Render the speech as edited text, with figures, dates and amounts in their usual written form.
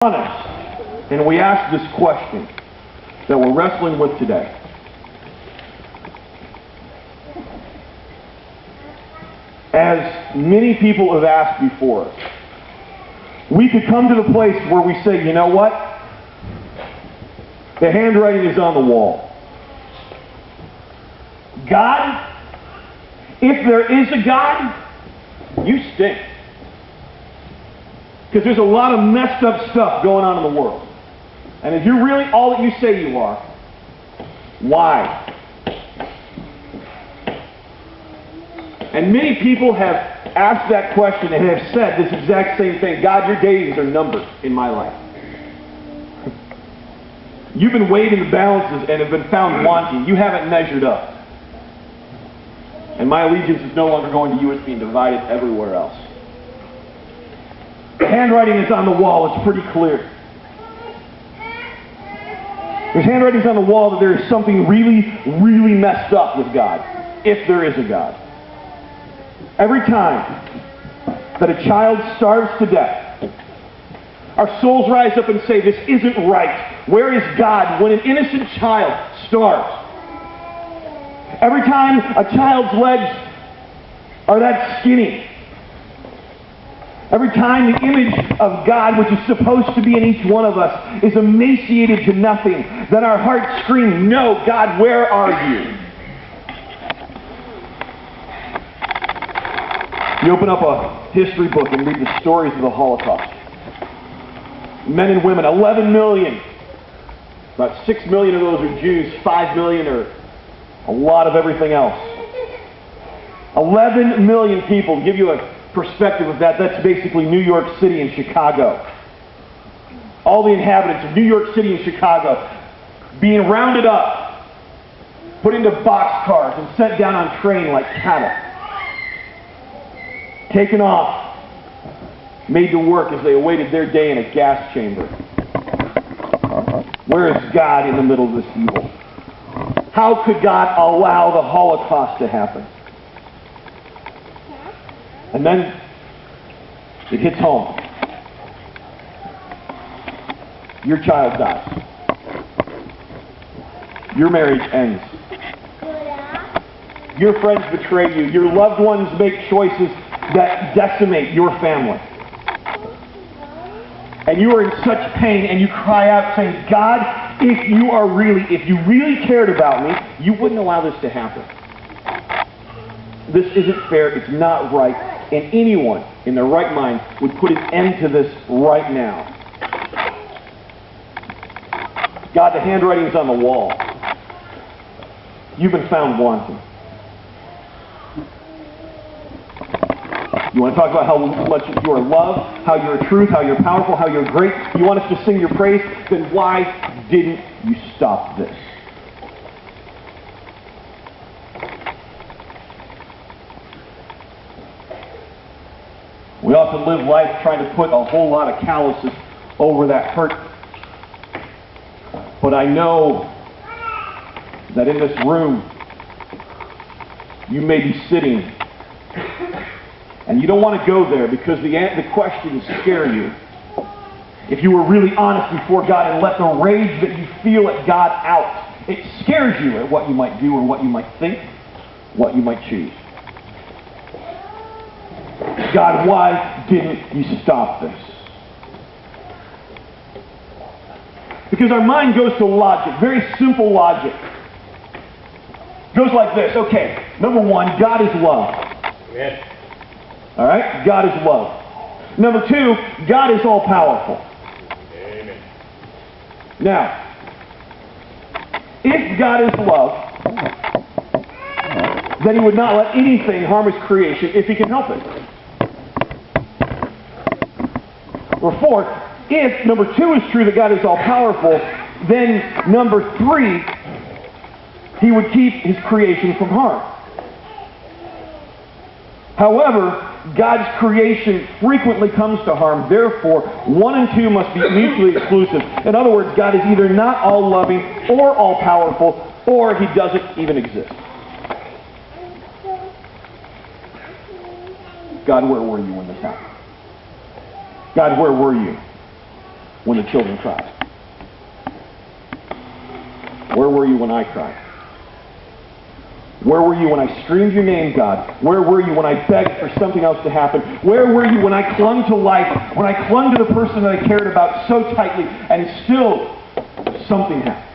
honest and we ask this question that we're wrestling with today. As many people have asked before us, we could come to the place where we say, you know what? The handwriting is on the wall. God, if there is a God, you stink. Because there's a lot of messed up stuff going on in the world. And if you're really all that you say you are, why? And many people have asked that question and have said this exact same thing. God, your days are numbered in my life. You've been weighed in the balances and have been found wanting. You haven't measured up. And my allegiance is no longer going to you. It's being divided everywhere else. The handwriting is on the wall. It's pretty clear. There's handwritings on the wall that there is something really, really messed up with God, if there is a God. Every time that a child starves to death, our souls rise up and say, this isn't right. Where is God when an innocent child starves? Every time a child's legs are that skinny, every time the image of God, which is supposed to be in each one of us, is emaciated to nothing, then our hearts scream, no, God, where are you? You open up a history book and read the stories of the Holocaust. Men and women, 11 million. About 6 million of those are Jews, 5 million are a lot of everything else. 11 million people. To give you a perspective of that, that's basically New York City and Chicago. All the inhabitants of New York City and Chicago being rounded up, put into boxcars and sent down on train like cattle. Taken off, made to work as they awaited their day in a gas chamber. Where is God in the middle of this evil? How could God allow the Holocaust to happen? And then it hits home. Your child dies. Your marriage ends. Your friends betray you. Your loved ones make choices that decimate your family. And you are in such pain and you cry out saying, God, if you really cared about me, you wouldn't allow this to happen. This isn't fair. It's not right. And anyone in their right mind would put an end to this right now. God, the handwriting's on the wall. You've been found wanting. You want to talk about how much you are loved, how you're truth, how you're powerful, how you're great? You want us to sing your praise? Then why didn't you stop this? We often live life trying to put a whole lot of calluses over that hurt. But I know that in this room, you may be sitting and you don't want to go there because the questions scare you. If you were really honest before God and let the rage that you feel at God out, it scares you at what you might do or what you might think, what you might choose. God, why didn't you stop this? Because our mind goes to logic, very simple logic. It goes like this. Okay, number one, God is love. Amen. All right? God is love. Number two, God is all-powerful. Amen. Now, if God is love, then He would not let anything harm His creation if He can help it. Or fourth, if number two is true that God is all-powerful, then number three, He would keep His creation from harm. However, God's creation frequently comes to harm. Therefore, 1 and 2 must be mutually exclusive. In other words, God is either not all-loving or all-powerful, or He doesn't even exist. God, where were you when this happened? God, where were you when the children cried? Where were you when I cried? Where were you when I screamed your name, God? Where were you when I begged for something else to happen? Where were you when I clung to life, when I clung to the person that I cared about so tightly, and still something happened?